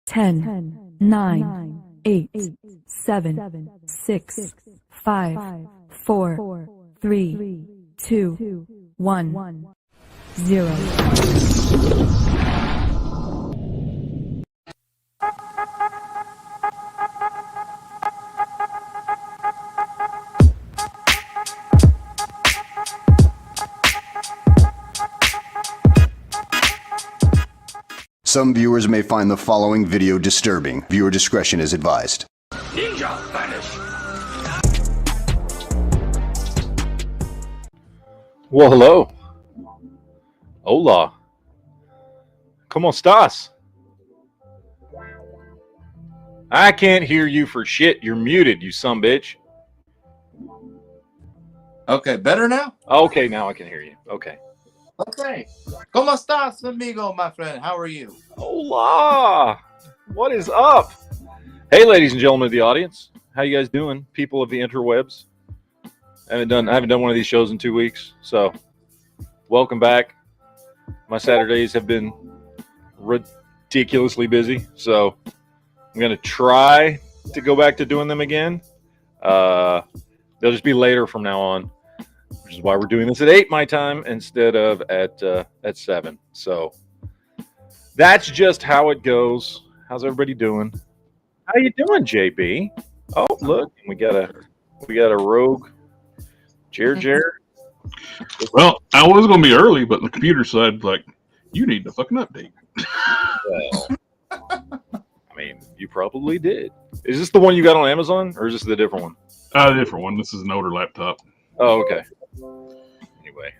10, 9, 8, 7, 6, 5, 4, 3, 2, 1, 0. Some viewers may find the following video disturbing. Viewer discretion is advised. Ninja vanish! Well, hello. Hola. ¿Cómo estás? I can't hear you for shit. You're muted, you sumbitch. Okay, better now? Okay, now I can hear you. Okay. Okay. ¿Cómo estás, amigo, my friend? How are you? Hola. What is up? Hey, ladies and gentlemen of the audience. How you guys doing? People of the interwebs. I haven't done one of these shows in 2 weeks, so welcome back. My Saturdays have been ridiculously busy, so I'm going to try to go back to doing them again. They'll just be later from now on, which is why we're doing this at 8 my time instead of at 7. So that's just how it goes. How's everybody doing? How you doing, JB? Oh, look, we got a rogue Jer. Well, I was going to be early, but the computer said, like, you need to fucking update. Well, I mean, you probably did. Is this the one you got on Amazon, or is this the different one? A different one. This is an older laptop. Oh, okay. Anyway.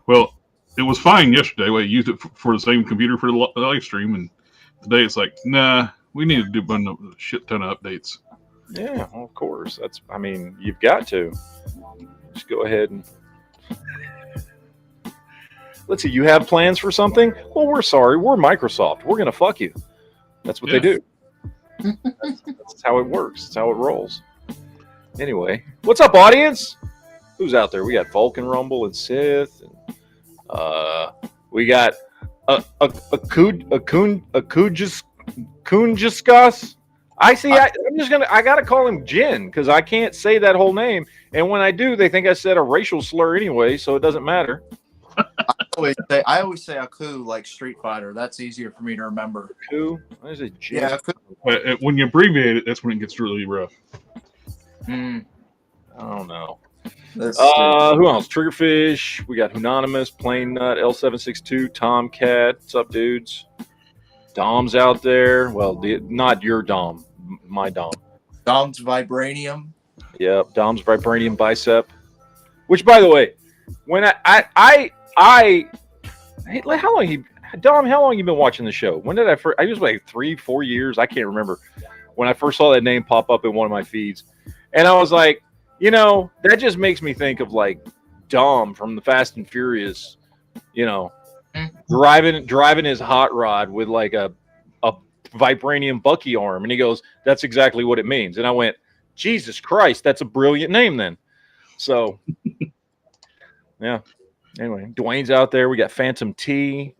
Well, it was fine yesterday. We used it for the same computer for the live stream, and today it's like, nah, we need to do a shit ton of updates. Yeah, well, of course. You've got to. Just go ahead and... Let's see, you have plans for something? Well, we're sorry. We're Microsoft. We're going to fuck you. That's what they do. That's how it works. That's how it rolls. Anyway, what's up, audience? Who's out there? We got Vulcan Rumble and Sith. And, we got a Kunjiskas. I gotta call him Jin because I can't say that whole name. And when I do, they think I said a racial slur anyway, so it doesn't matter. I always say Aku like Street Fighter. That's easier for me to remember. Aku? What is it? Jin? Yeah, Aku. When you abbreviate it, that's when it gets really rough. I don't know. Who else? Triggerfish. We got Anonymous, Plain Nut, L762, Tomcat. What's up, dudes? Dom's out there. Well, not your Dom, my Dom. Dom's Vibranium. Yep, Dom's Vibranium Bicep. Which, by the way, when hey, how long Dom? How long you been watching the show? When did I first? I was like 3-4 years. I can't remember when I first saw that name pop up in one of my feeds, and I was like, that just makes me think of like Dom from the Fast and Furious, driving his hot rod with like a vibranium Bucky arm, and he goes, "That's exactly what it means." And I went, "Jesus Christ, that's a brilliant name then." So, yeah. Anyway, Dwayne's out there. We got Phantom T.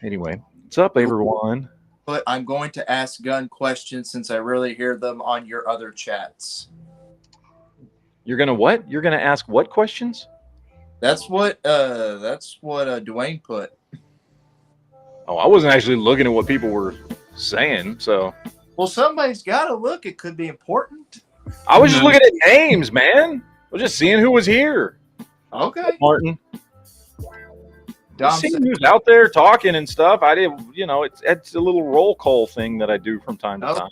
Anyway, what's up, everyone? But I'm going to ask Gun questions since I really hear them on your other chats. You're gonna what? You're gonna ask what questions? That's what Dwayne put. Oh, I wasn't actually looking at what people were saying, so. Well, somebody's got to look. It could be important. I was just looking at names, man. I was just seeing who was here. Okay. Martin. Dom Seeing who's out there talking and stuff. I did, it's a little roll call thing that I do from time to time.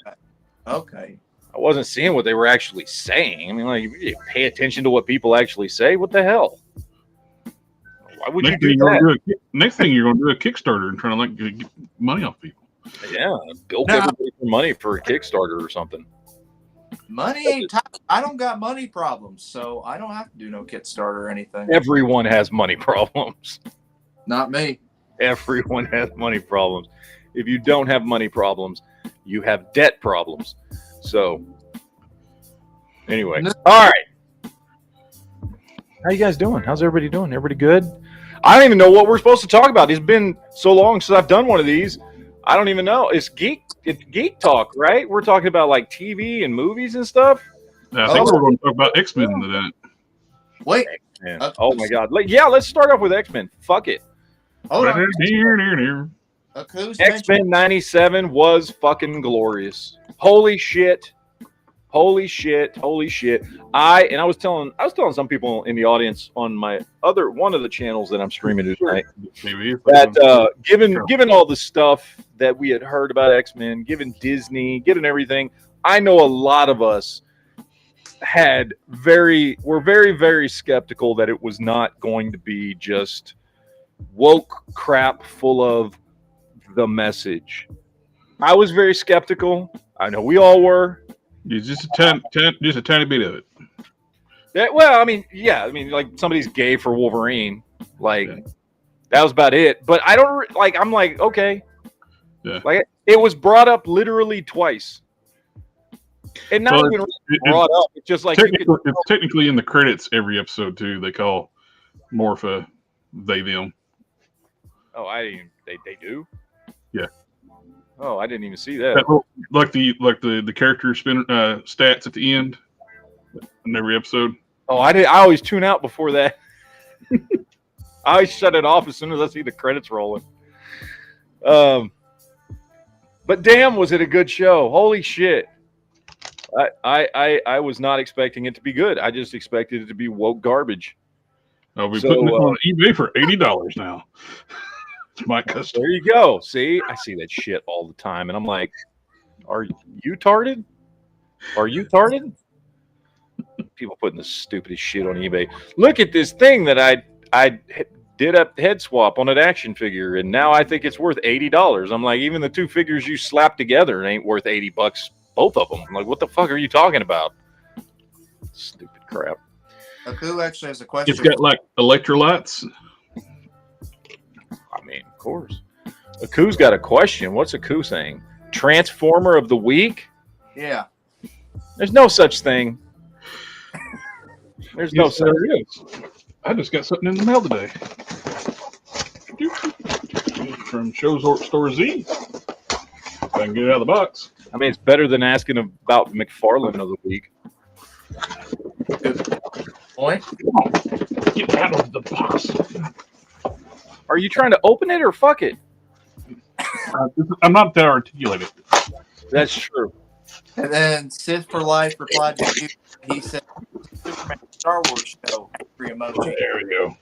Okay. I wasn't seeing what they were actually saying. I mean, like, you pay attention to what people actually say. What the hell? Why would you do that? Next thing you're going to do a Kickstarter and try to get money off people. Yeah, bilk everybody for money for a Kickstarter or something. Money ain't tight. I don't got money problems, so I don't have to do no Kickstarter or anything. Everyone has money problems. Not me. Everyone has money problems. If you don't have money problems, you have debt problems. So, anyway. All right. How you guys doing? How's everybody doing? Everybody good? I don't even know what we're supposed to talk about. It's been so long since I've done one of these. I don't even know. Is Geek it's Geek Talk, right? We're talking about like TV and movies and stuff. I think we're going to talk about X-Men today. Wait. Man. Oh my God! Yeah, let's start off with X-Men. Fuck it. Hold on. X-Men 97 was fucking glorious. Holy shit. Holy shit. Holy shit. I was telling some people in the audience on my one of the channels that I'm streaming tonight that given all the stuff that we had heard about X-Men, given Disney, given everything, I know a lot of us were very, very skeptical that it was not going to be just woke crap full of the message. I was very skeptical. I know we all were. It's just a tiny bit of it. Yeah, well, I mean, like somebody's gay for Wolverine, that was about it. But I don't I'm like, okay, like it was brought up literally twice, and not even brought up. It's just like it's technically in the credits every episode too. They call Morpha they them. Oh, I didn't. They do. Yeah. Oh, I didn't even see that. Like the character stats at the end in every episode. Oh, I always tune out before that. I always shut it off as soon as I see the credits rolling. But damn, was it a good show? Holy shit! I was not expecting it to be good. I just expected it to be woke garbage. I'll be putting it on eBay for $80 now. My custom. There you go. See, I see that shit all the time, and I'm like, "Are you tarded? Are you tarded?" People putting the stupidest shit on eBay. Look at this thing that I did a head swap on an action figure, and now I think it's worth $80. I'm like, even the two figures you slapped together ain't worth $80. Both of them. I'm like, what the fuck are you talking about? Stupid crap. Who actually has a question? It's got like electrolytes. I mean, of course. Aku's got a question. What's Aku saying? Transformer of the week? Yeah. There's no such thing. There's no such thing. I just got something in the mail today. From Store Z. If I can get it out of the box. I mean, it's better than asking about McFarlane of the week. Point. Get out of the box. Are you trying to open it or fuck it? I'm not that articulated. That's true. And then Sith for Life replied to you. He said, Superman Star Wars show. Free emoji. There we go.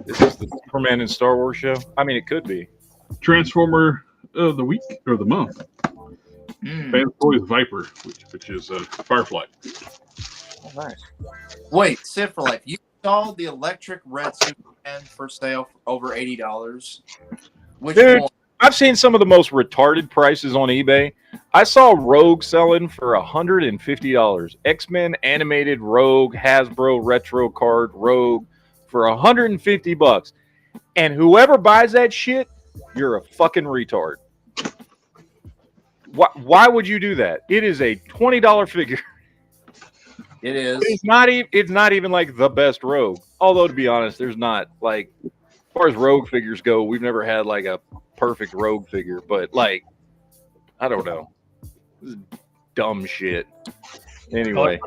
Is this the Superman and Star Wars show? I mean, it could be. Transformer of the week or the month. Fanboy Viper, which is Firefly. Oh, nice. Wait, Sith for Life. You saw the electric red Superman for sale for over $80. Which Dude, one? I've seen some of the most retarded prices on eBay. I saw Rogue selling for $150. X-Men animated Rogue Hasbro retro card Rogue for $150. And whoever buys that shit, you're a fucking retard. Why would you do that? It is a $20 figure. It is. It's not even like the best Rogue. Although to be honest, there's not like as far as Rogue figures go, we've never had like a perfect Rogue figure, but like I don't know. This is dumb shit. Anyway.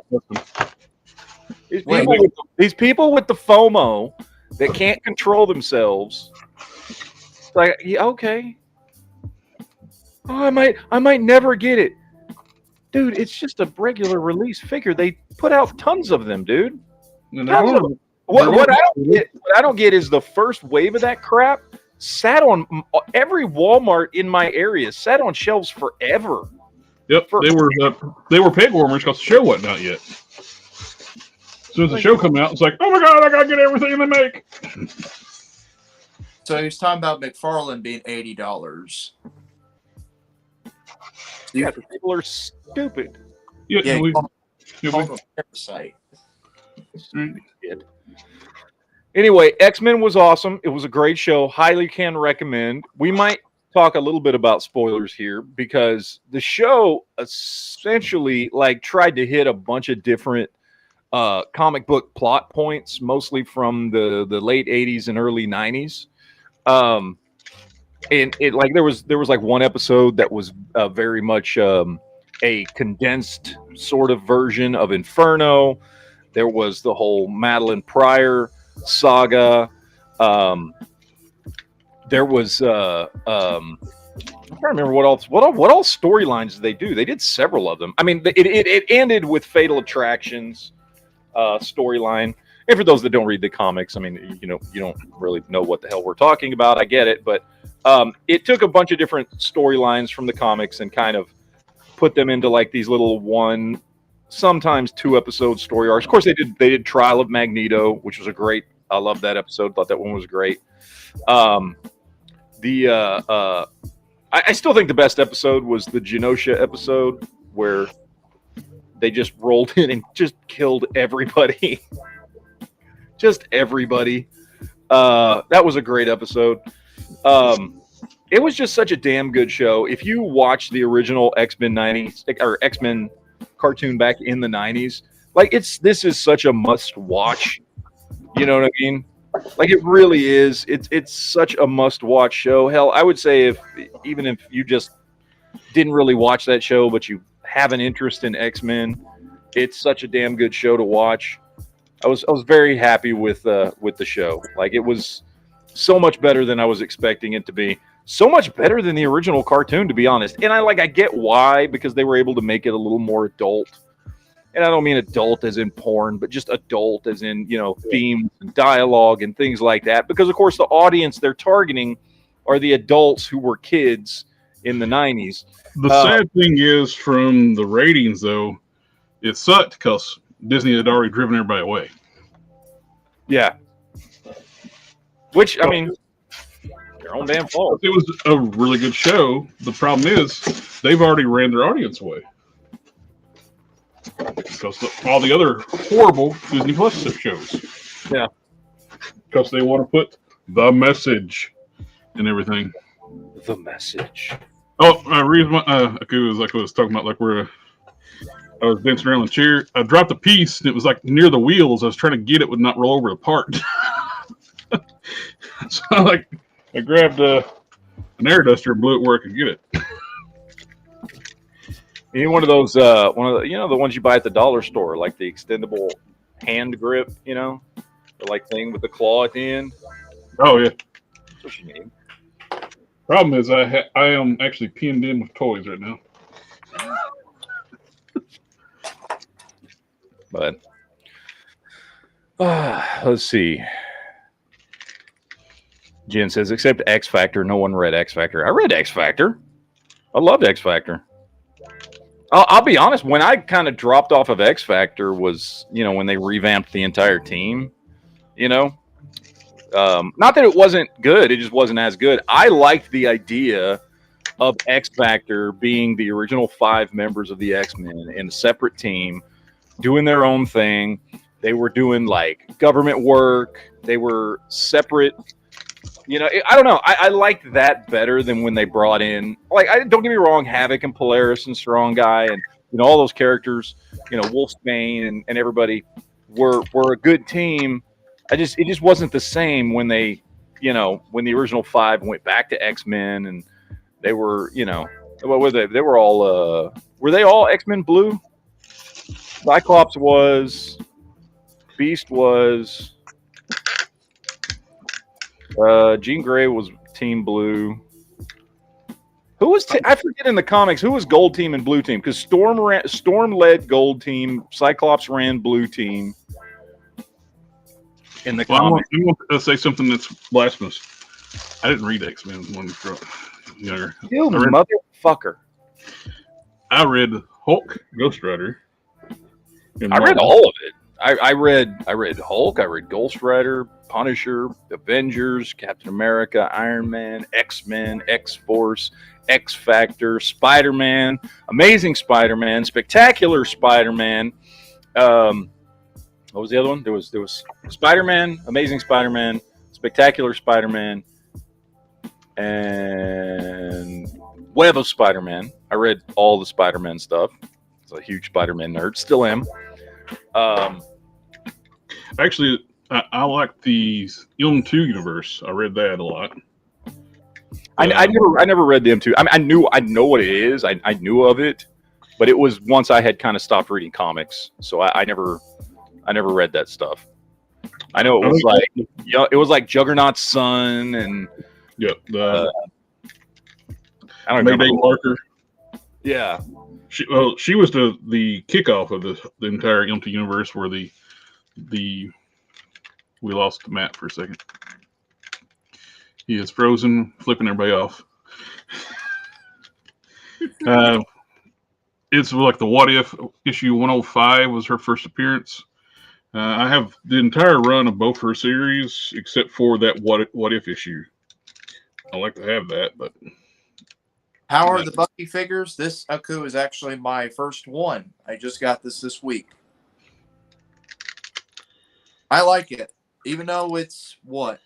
These people with the FOMO that can't control themselves. It's like, yeah, okay. Oh, I might never get it. Dude, it's just a regular release figure. They put out tons of them, dude. What I don't get is the first wave of that crap sat on every Walmart in my area, sat on shelves forever. Yep, they were peg warmers because the show wasn't out yet. As soon as the show come out, it's like, oh my god, I gotta get everything they make. So he's talking about McFarlane being $80. Yeah, people are stupid. Yeah, parasite. Anyway, X-Men was awesome. It was a great show. Highly can recommend. We might talk a little bit about spoilers here because the show essentially like tried to hit a bunch of different comic book plot points, mostly from the late 80s and early 90s. and it like there was like one episode that was very much a condensed sort of version of Inferno. There was the whole Madeline Pryor saga. There was I'm trying to remember what else. What all storylines did they do? They did several of them. I mean, it ended with Fatal Attractions storyline. And for those that don't read the comics, I mean, you don't really know what the hell we're talking about. I get it, but it took a bunch of different storylines from the comics and kind of put them into like these little one, sometimes 2 episode story arcs. Of course, they did Trial of Magneto, which was a great. I love that episode. Thought that one was great. I still think the best episode was the Genosha episode where they just rolled in and just killed everybody. Just everybody. That was a great episode. It was just such a damn good show. If you watch the original X-Men 90s or X-Men cartoon back in the 90s, like this is such a must watch. You know what I mean? Like it really is. It's such a must watch show. Hell, I would say even if you just didn't really watch that show, but you have an interest in X-Men, it's such a damn good show to watch. I was very happy with the show. Like it was so much better than I was expecting it to be. So much better than the original cartoon, to be honest. And I get why, because they were able to make it a little more adult. And I don't mean adult as in porn, but just adult as in, themes and dialogue and things like that. Because, of course, the audience they're targeting are the adults who were kids in the 90s. The sad thing is, from the ratings, though, it sucked because Disney had already driven everybody away. Yeah. Which, I mean, their own damn fault. It was a really good show. The problem is they've already ran their audience away. Because all the other horrible Disney Plus shows. Yeah. Because they want to put the message and everything. The message. Oh, I read it was like I was talking about, like where I was dancing around the chair. I dropped a piece and it was like near the wheels. I was trying to get it would not roll over the part. So I grabbed an air duster and blew it where I could get it. You need one of those, the ones you buy at the dollar store, like the extendable hand grip, the like thing with the claw at the end. Oh yeah. That's what you need. Problem is, I am actually pinned in with toys right now. But let's see. Jen says, except X Factor, no one read X Factor. I read X Factor. I loved X Factor. I'll be honest. When I kind of dropped off of X Factor was, when they revamped the entire team. Not that it wasn't good; it just wasn't as good. I liked the idea of X Factor being the original 5 members of the X-Men in a separate team, doing their own thing. They were doing like government work. They were separate. I don't know. I liked that better than when they brought in, don't get me wrong, Havoc and Polaris and Strong Guy and, all those characters, Wolfsbane and everybody were a good team. It just wasn't the same when they, when the original 5 went back to X-Men and they were, what were they? They were all, were they all X-Men Blue? Cyclops was, Beast was, Jean Grey was Team Blue. Who was I forget in the comics who was Gold Team and Blue Team, because Storm led Gold Team, Cyclops ran Blue Team. In the comics, I want to say something that's blasphemous. I didn't read X-Men when I was younger. You motherfucker! I read Hulk, Ghost Rider. I read all of it. I read Hulk. I read Ghost Rider, Punisher, Avengers, Captain America, Iron Man, X-Men, X-Force, X-Factor, Spider-Man, Amazing Spider-Man, Spectacular Spider-Man. What was the other one? There was Spider-Man, Amazing Spider-Man, Spectacular Spider-Man, and Web of Spider-Man. I read all the Spider-Man stuff. I was a huge Spider-Man nerd. Still am. Actually, I like the Ilm 2 universe. I read that a lot. I never read the M2. I mean, I know what it is. I knew of it, but it was once I had kind of stopped reading comics, so I never read that stuff. I know it was like it was like Juggernaut's son and the I don't Mayday remember. Parker. Yeah, She was the kickoff of the entire empty universe where the we lost Matt for a second. He is frozen, flipping everybody off. It's like the What If issue 105 was her first appearance. I have the entire run of both her series except for that What If issue. I like to have that, but How are the Bucky figures? This Aku is actually my first one. I just got this week. I like it. Even though it's, 4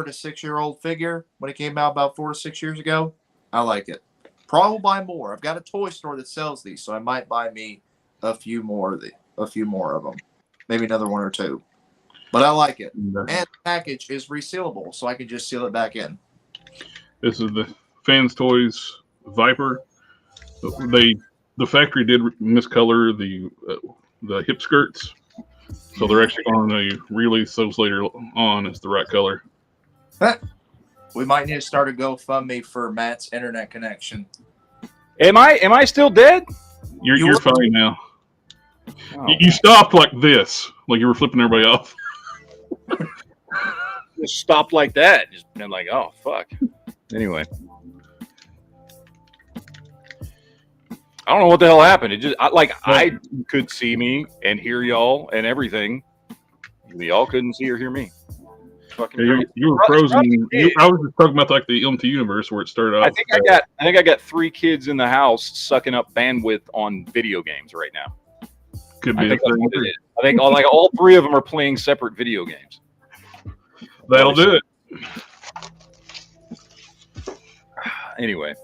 to 6 year old figure when it came out about 4 to 6 years ago, I like it. Probably buy more. I've got a toy store that sells these, so I might buy me a few more of them. Maybe another one or two. But I like it. And the package is resealable, so I can just seal it back in. this is the Fans Toys Viper. The factory did miscolor the hip skirts, so they're actually going to release those later on as the right color. We might need to start a GoFundMe for Matt's internet connection. am I still dead? You're fine now. Oh. You stopped like this, like you were flipping everybody off. Just stopped like that. Just been like, oh fuck. Anyway, I don't know what the hell happened. It just I could see me and hear y'all and everything. Y'all couldn't see or hear me. Yeah, you were frozen. I was just talking about like the MT universe where it started out. I think I got 3 kids in the house sucking up bandwidth on video games right now. Could be. I think that's what it is. I think all 3 of them are playing separate video games. That'll do it. Anyway,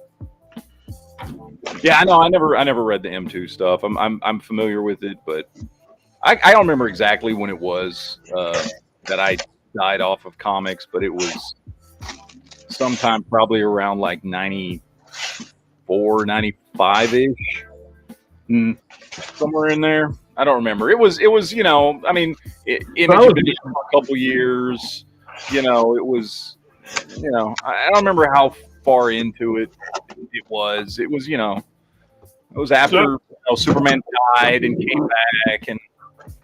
yeah, I know. I never read the M2 stuff. I'm familiar with it, but I don't remember exactly when it was that I died off of comics, but it was sometime probably around like 94, 95 ish, somewhere in there. I don't remember. It was I mean, Image had been for a couple years. It was, I don't remember how far into it was. It was, it was after Superman died and came back, and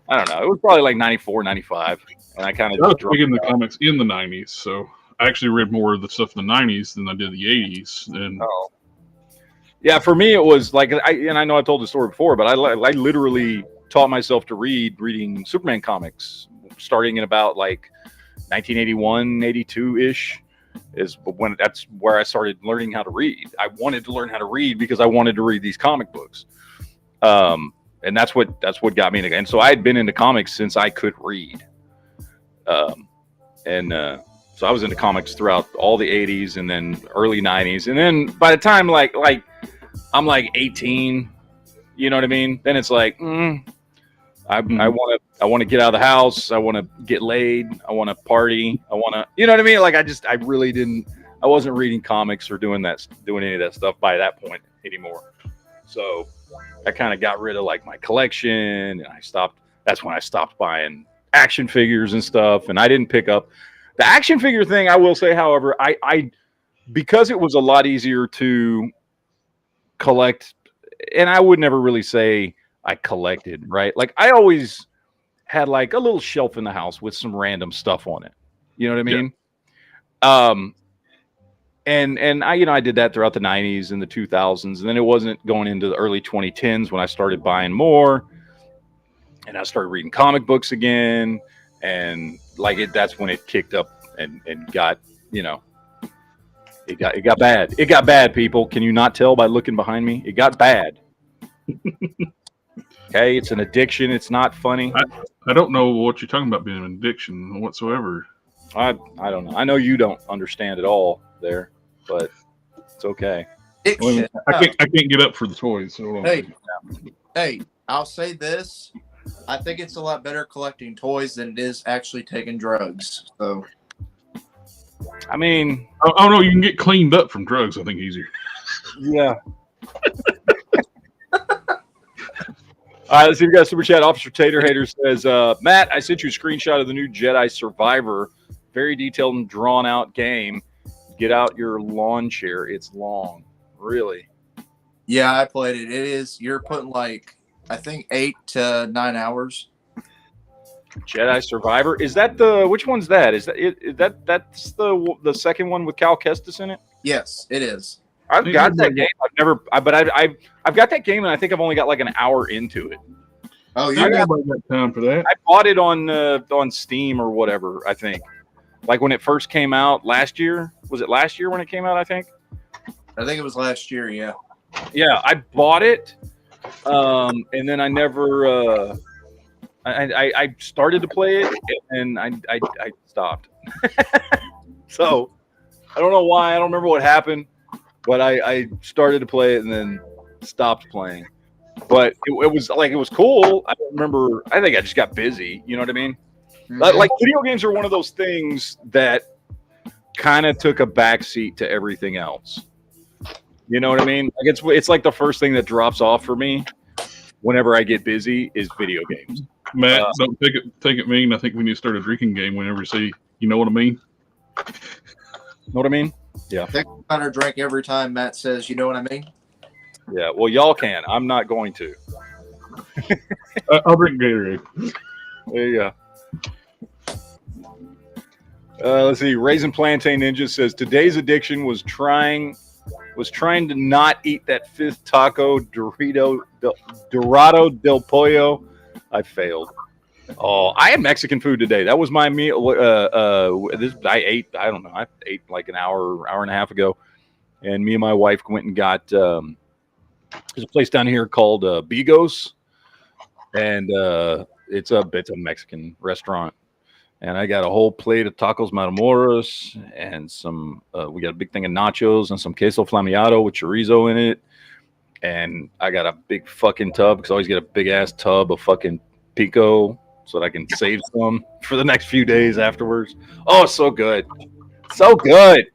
I don't know. It was probably like 94, 95, and I kind of I was big in the comics in the 90s, so I actually read more of the stuff in the 90s than I did the 80s. And yeah, for me it was like I know I told the story before, but I literally taught myself to reading Superman comics starting in about like 1981, 82 ish. That's where I started learning how to read. I wanted to learn how to read because I wanted to read these comic books. And that's what got me into it. And so I had been into comics since I could read. So I was into comics throughout all the 80s and then early 90s. And then by the time like I'm like 18, you know what I mean? Then it's like, I want to get out of the house. I want to get laid. I want to party. I want to, you know what I mean? Like I wasn't reading comics or doing any of that stuff by that point anymore. So I kind of got rid of like my collection, and that's when I stopped buying action figures and stuff. And I didn't pick up the action figure thing. I will say, however, because it was a lot easier to collect, and I would never really say I collected, right? Like I always had like a little shelf in the house with some random stuff on it. You know what I mean? Yeah. And I did that throughout the 90s and the 2000s, and then it wasn't going into the early 2010s when I started buying more, and I started reading comic books again, and that's when it kicked up and got, it got bad. It got bad, people. Can you not tell by looking behind me? It got bad. Okay, it's an addiction. It's not funny. I don't know what you're talking about being an addiction whatsoever. I don't know. I know you don't understand at all there, but it's okay. Well, I can't get up for the toys. So Hey, I'll say this. I think it's a lot better collecting toys than it is actually taking drugs. So I mean, oh no, you can get cleaned up from drugs. I think easier. yeah. All right, let's see if we got a super chat. Officer Tater Hater says, Matt, I sent you a screenshot of the new Jedi Survivor. Very detailed and drawn out game. Get out your lawn chair. It's long. Really? Yeah, I played it. It is. You're putting like, I think 8 to 9 hours. Jedi Survivor. Is that the? Which one's that? Is that it? That's the second one with Cal Kestis in it? Yes, it is. I've got that game. I've got that game, and I think I've only got like an hour into it. Oh, I got time for that. I bought it on Steam or whatever. I think, like when it first came out last year. Was it last year when it came out? I think it was last year. Yeah. Yeah, I bought it, and then I never. I started to play it, and I stopped. So I don't know why. I don't remember what happened. But I started to play it and then stopped playing. But it was cool. I don't remember. I think I just got busy. You know what I mean? Mm-hmm. Like video games are one of those things that kind of took a backseat to everything else. You know what I mean? Like it's like the first thing that drops off for me whenever I get busy is video games. Matt, don't take it mean. I think we need to start a drinking game whenever you see. You know what I mean? Know what I mean? Yeah. Take a drink every time Matt says, you know what I mean? Yeah. Well, y'all can. I'm not going to. I'll drink Gatorade. There you go. Let's see. Raisin Plantain Ninja says today's addiction was trying to not eat that fifth taco Dorado del Pollo. I failed. Oh, I had Mexican food today. That was my meal. I ate like an hour and a half ago, and me and my wife went and got. There's a place down here called Bigos, and it's a Mexican restaurant. And I got a whole plate of tacos Matamoros and some. We got a big thing of nachos and some queso flameado with chorizo in it. And I got a big fucking tub because I always get a big ass tub of fucking pico so that I can save some for the next few days afterwards. Oh, so good. So good.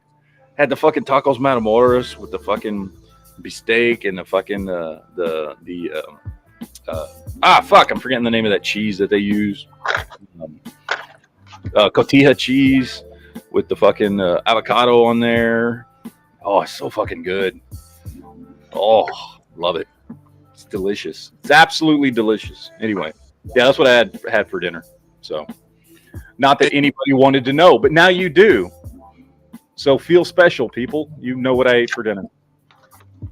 Had the fucking tacos Matamoros with the fucking beefsteak and the fucking I'm forgetting the name of that cheese that they use. Cotija cheese with the fucking avocado on there. Oh, it's so fucking good. Oh, love it. It's delicious. It's absolutely delicious. Anyway, yeah, that's what I had for dinner. So, not that anybody wanted to know, but now you do. So feel special, people. You know what I ate for dinner.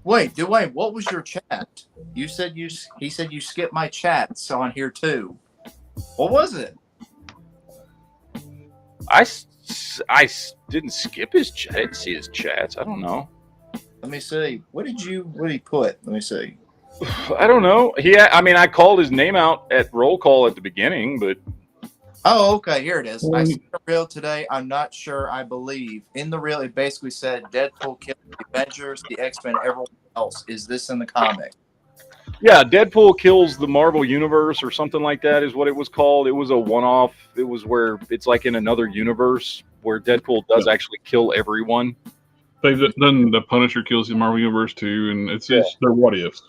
Wait, Dwayne, what was your chat? He said you skipped my chats on here too. What was it? I didn't skip his chat. I didn't see his chats. I don't know. Let me see. What did he put? Let me see. I don't know. I called his name out at roll call at the beginning, but. Oh, okay. Here it is. I see the reel today. I'm not sure. I believe in the reel, it basically said Deadpool killed the Avengers, the X-Men, everyone else. Is this in the comic? Yeah, Deadpool kills the Marvel Universe or something like that is what it was called. It was a one-off. It was where it's like in another universe where Deadpool does actually kill everyone. They've done the Punisher kills the Marvel Universe too, and it's just their what ifs.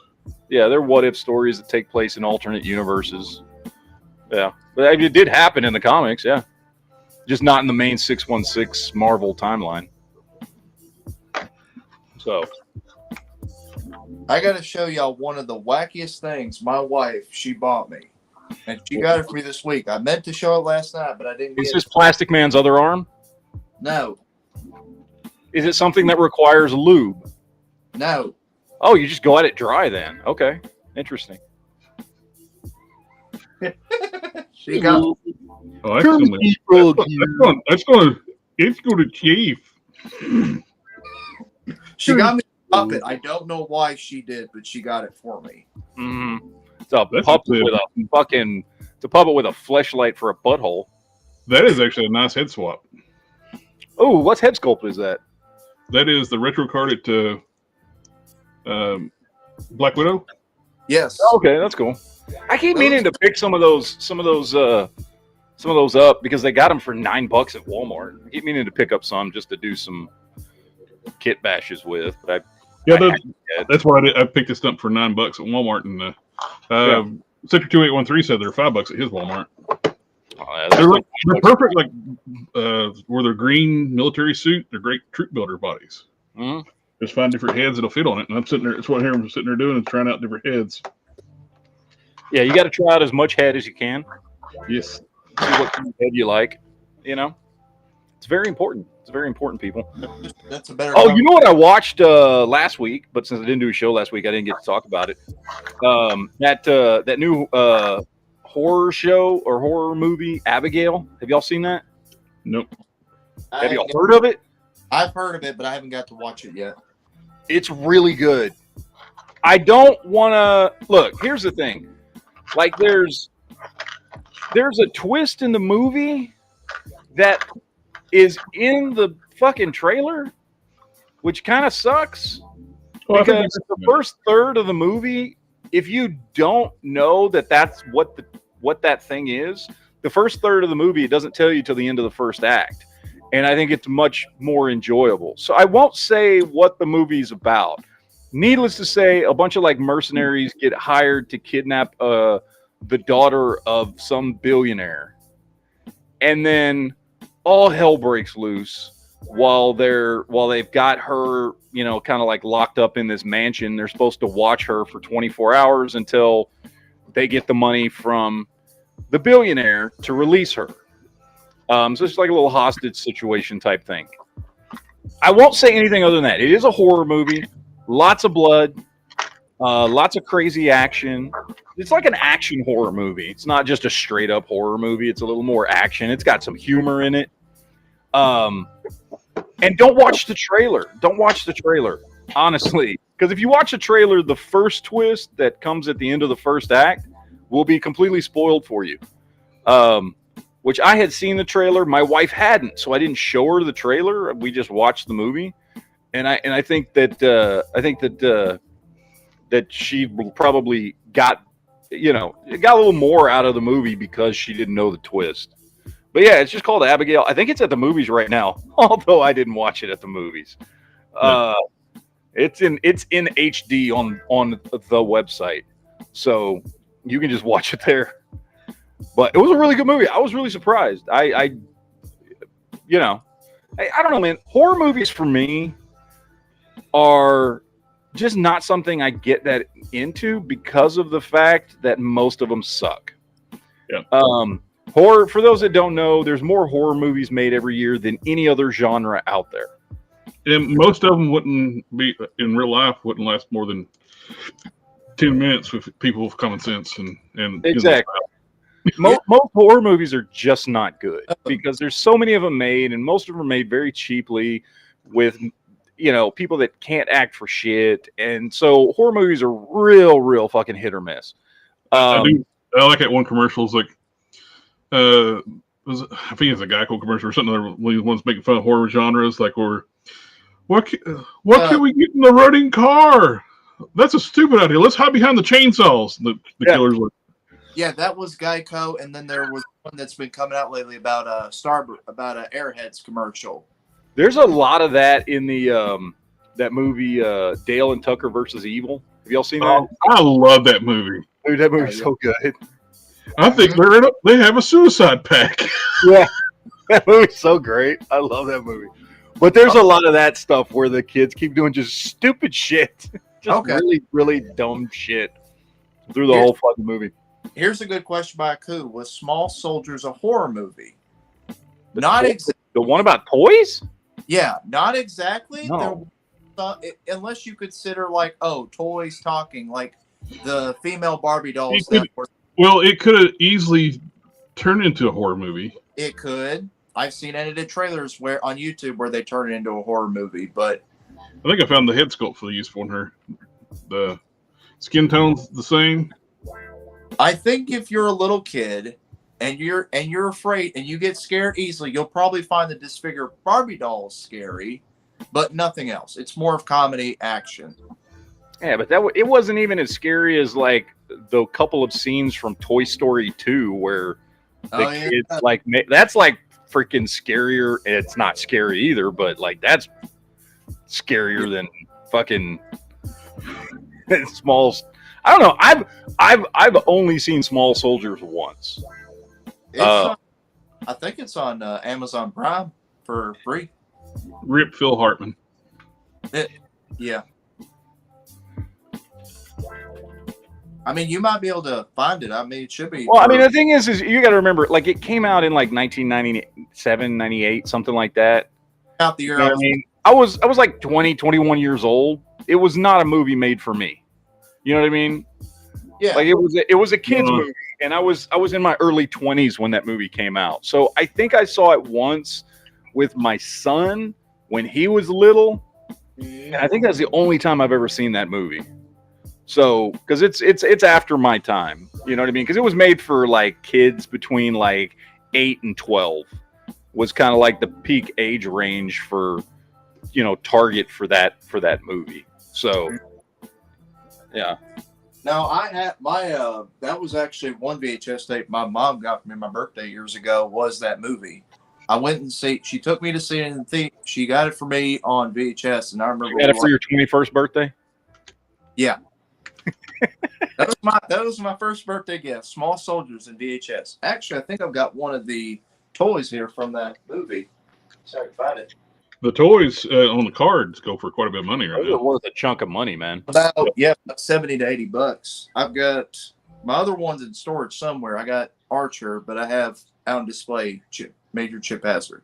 Yeah, they're what if stories that take place in alternate universes. Yeah, but it did happen in the comics. Yeah, just not in the main 616 Marvel timeline. So, I got to show y'all one of the wackiest things. My wife, she bought me, and she got it for me this week. I meant to show it last night, but I didn't. Is this Plastic Man's other arm? No. Is it something that requires lube? No. Oh, you just go at it dry then. Okay. Interesting. She got Oh, it's going to Chief. She got me a puppet. I don't know why she did, but she got it for me. Mm-hmm. It's a puppet with a fucking. It's a puppet with a fleshlight for a butthole. That is actually a nice head swap. Oh, what head sculpt is that? That is the retro card at Black Widow. Yes. Okay, that's cool. I keep meaning to pick some of those some of those up because they got them for $9 at Walmart. I keep meaning to pick up some just to do some kit bashes with, but that's what I did. I picked this up for $9 at Walmart, and Sector 2813 said they're $5 at his Walmart. They're perfect, like where they're green military suit. They're great troop builder bodies. Mm-hmm. Just find different heads that'll fit on it, and I'm sitting there. That's what I'm sitting there doing, is trying out different heads. Yeah, you got to try out as much head as you can. Yes. See what kind of head you like. You know, it's very important. It's very important, people. That's a better. Oh, you know what I watched last week, but since I didn't do a show last week, I didn't get to talk about it. That new horror show or horror movie, Abigail. Have y'all seen that? Nope. Have y'all heard of it? I've heard of it, but I haven't got to watch it yet. It's really good. I don't want to look. Here's the thing. Like there's a twist in the movie that is in the fucking trailer, which kind of sucks. Well, because the first third of the movie, if you don't know that that's what that thing is, the first third of the movie, it doesn't tell you till the end of the first act. And I think it's much more enjoyable. So I won't say what the movie's about. Needless to say, a bunch of like mercenaries get hired to kidnap the daughter of some billionaire. And then all hell breaks loose while they've got her, you know, kind of like locked up in this mansion. They're supposed to watch her for 24 hours until they get the money from the billionaire to release her. So it's like a little hostage situation type thing. I won't say anything other than that. It is a horror movie. Lots of blood. Lots of crazy action. It's like an action horror movie. It's not just a straight up horror movie. It's a little more action. It's got some humor in it. And don't watch the trailer. Don't watch the trailer, honestly. Because if you watch the trailer, the first twist that comes at the end of the first act will be completely spoiled for you. Which I had seen the trailer. My wife hadn't, so I didn't show her the trailer. We just watched the movie. And I think that that she probably got a little more out of the movie because she didn't know the twist. But yeah, it's just called Abigail. I think it's at the movies right now, although I didn't watch it at the movies. It's in HD on the website, so you can just watch it there. But it was a really good movie. I was really surprised. I don't know, man. Horror movies for me are just not something I get that into because of the fact that most of them suck. Yeah. Horror, for those that don't know, there's more horror movies made every year than any other genre out there. And most of them wouldn't be in real life, wouldn't last more than 10 minutes with people with common sense and exactly. Most horror movies are just not good because there's so many of them made, and most of them are made very cheaply with, people that can't act for shit. And so horror movies are real fucking hit or miss. I like that one commercial. It's like, I think it's a Geico commercial or something. When he wants making fun of horror genres, like, what can we get in the running car? That's a stupid idea. Let's hide behind the chainsaws. The killer's like, yeah, that was Geico, and then there was one that's been coming out lately about a Airheads commercial. There's a lot of that in the that movie Dale and Tucker versus Evil. Have y'all seen that? I love that movie. Dude, that movie's so good. I think they have a suicide pact. Yeah, that movie's so great. I love that movie. But there's a lot of that stuff where the kids keep doing just stupid shit, just really dumb shit through the whole fucking movie. Here's a good question by Aku. Was Small Soldiers a horror movie? The one about toys? Yeah, not exactly. No. Unless you consider toys talking, like the female Barbie dolls. It could have easily turned into a horror movie. It could. I've seen edited trailers on YouTube where they turn it into a horror movie, but I think I found the head sculpt for the useful on her. The skin tone's the same. I think if you're a little kid and you're afraid and you get scared easily, you'll probably find the disfigured Barbie dolls scary, but nothing else. It's more of comedy action. Yeah, but it wasn't even as scary as like the couple of scenes from Toy Story 2 where The Oh, yeah. kids like that's like freaking scarier. It's not scary either, but like that's scarier than fucking small. I don't know. I've only seen Small Soldiers once. It's I think it's on Amazon Prime for free. Rip Phil Hartman. Yeah. I mean, you might be able to find it. I mean, it should be. Well, I mean, the thing is you got to remember, like, it came out in like 1997, 98, something like that. Out the year. You know what I mean, I was like 20, 21 years old. It was not a movie made for me. You know what I mean? Yeah. Like it was a kids movie, and I was in my early 20s when that movie came out. So I think I saw it once with my son when he was little, and I think that's the only time I've ever seen that movie. So, because it's after my time, you know what I mean? Because it was made for like kids between like 8 and 12 was kind of like the peak age range for, you know, target for that movie. So, yeah. No, I had my that was actually one VHS tape my mom got me my birthday years ago. Was that movie? I went and she took me to see it in the she got it for me on VHS, and I remember You got it for your 21st birthday. Yeah. that was my first birthday gift. Small Soldiers in VHS. Actually, I think I've got one of the toys here from that movie. So I can find it. The toys on the cards go for quite a bit of money right Those now. are worth a chunk of money, man. About $70 to $80. I've got my other ones in storage somewhere. I got Archer, but I have out on display Major Chip Hazard.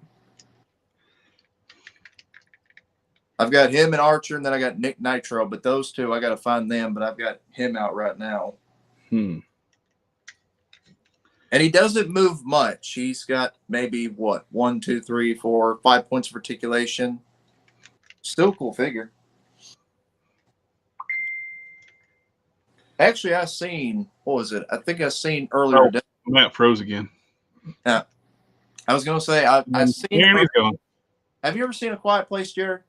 I've got him and Archer, and then I got Nick Nitro, but those two I got to find them. But I've got him out right now. Hmm. And he doesn't move much. He's got maybe 1, 2, 3, 4, 5 points of articulation. Still cool figure. Actually, I seen what was it? I think I seen earlier today. Matt froze again. Yeah, I was gonna say I seen. And he's gone. Have you ever seen A Quiet Place, Jared?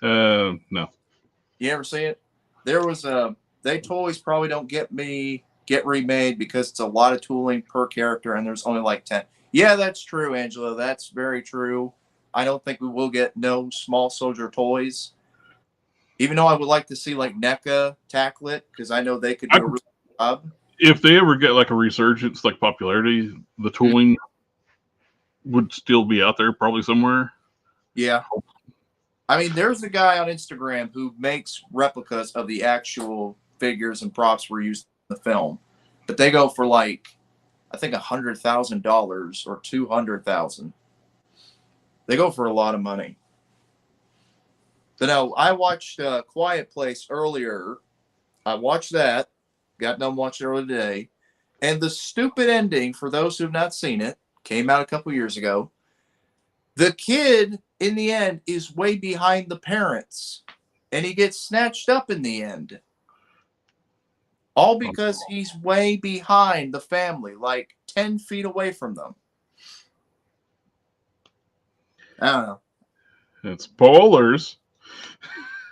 No. You ever see it? There was they toys probably don't get remade because it's a lot of tooling per character, and there's only like 10. Yeah, that's true, Angela. That's very true. I don't think we will get no Small Soldier toys. Even though I would like to see like NECA tackle it, because I know they could do a really good job. If they ever get like a resurgence, like popularity, the tooling would still be out there probably somewhere. Yeah. I mean, there's a guy on Instagram who makes replicas of the actual figures and props were used in the film, but they go for like, I think $100,000 or $200,000. They go for a lot of money. But no, I watched Quiet Place earlier. I watched that. Got done watching it earlier today. And the stupid ending, for those who have not seen it, came out a couple years ago. The kid, in the end, is way behind the parents. And he gets snatched up in the end. All because he's way behind the family, like 10 feet away from them. I don't know. It's spoilers.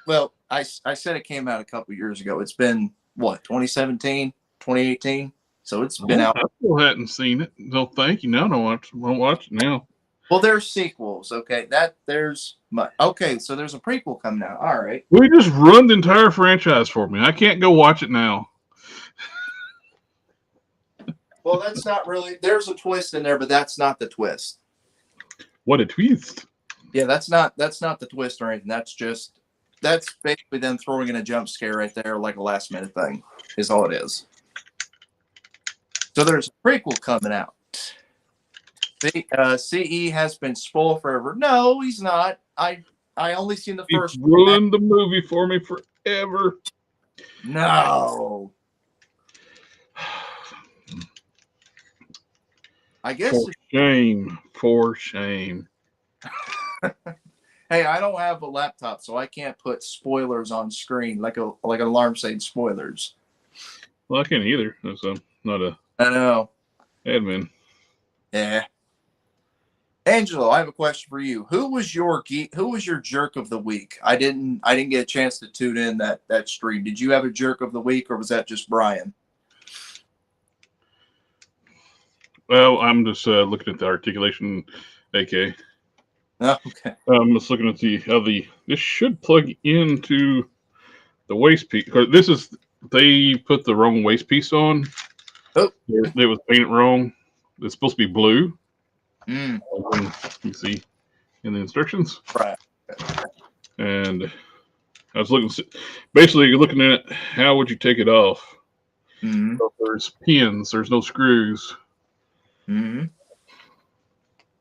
Well, I said it came out a couple years ago. It's been, 2017, 2018? So it's been out. I still hadn't seen it. No, thank you. No, I'll watch it now. Well, there's sequels. Okay, so there's a prequel coming out. All right. We just run the entire franchise for me. I can't go watch it now. Well, that's not really. There's a twist in there, but that's not the twist. What a twist! Yeah, that's not the twist or anything. That's basically them throwing in a jump scare right there, like a last minute thing, is all it is. So there's a prequel coming out. CE has been spoiled forever. No, he's not. I only seen the first. He's ruined the movie for me forever. No. I guess. For shame. Hey, I don't have a laptop, so I can't put spoilers on screen like an alarm saying spoilers. Well, I can't either. So I'm not a I know. admin. Yeah. Angelo, I have a question for you. Who was your jerk of the week? I didn't get a chance to tune in that stream. Did you have a jerk of the week, or was that just Brian? Well, I'm just looking at the articulation, AK. Oh, okay. I'm just looking at this should plug into the waist piece. They put the wrong waist piece on. Oh. It was painted wrong. It's supposed to be blue. Mm, You see in the instructions. right. And I was basically you're looking at how would you take it off. Mm-hmm. So there's pins. There's no screws. Mm-hmm.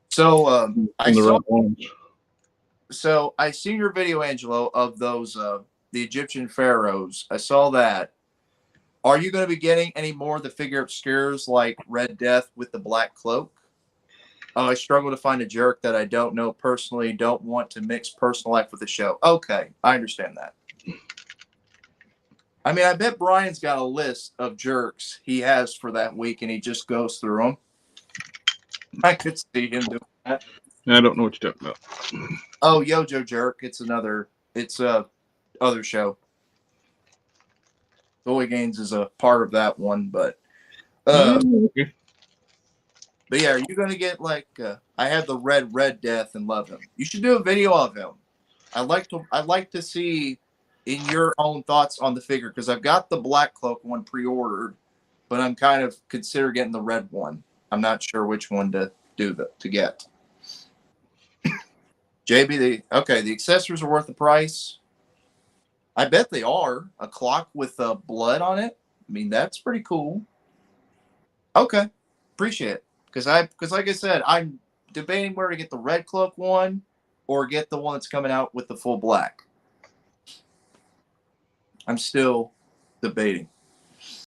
So I In the saw. right ones. So I seen your video, Angelo, of those the Egyptian pharaohs. I saw that. Are you going to be getting any more of the figure obscures like Red Death with the black cloak? Oh, I struggle to find a jerk that I don't know personally. Don't want to mix personal life with the show. Okay, I understand that. I mean, I bet Brian's got a list of jerks he has for that week, and he just goes through them. I could see him doing that. I don't know what you're talking about. Oh, Yojo Jerk. It's a other show. Toy Gains is a part of that one, but Okay. but yeah, are you gonna get like I have the Red Death and love him. You should do a video of him. I'd like to see in your own thoughts on the figure because I've got the Black Cloak one pre-ordered, but I'm kind of consider getting the red one. I'm not sure which one to get. JB, the accessories are worth the price. I bet they are. A clock with blood on it. I mean, that's pretty cool. Okay, appreciate it. Because like I said, I'm debating where to get the red cloak one or get the one that's coming out with the full black. I'm still debating.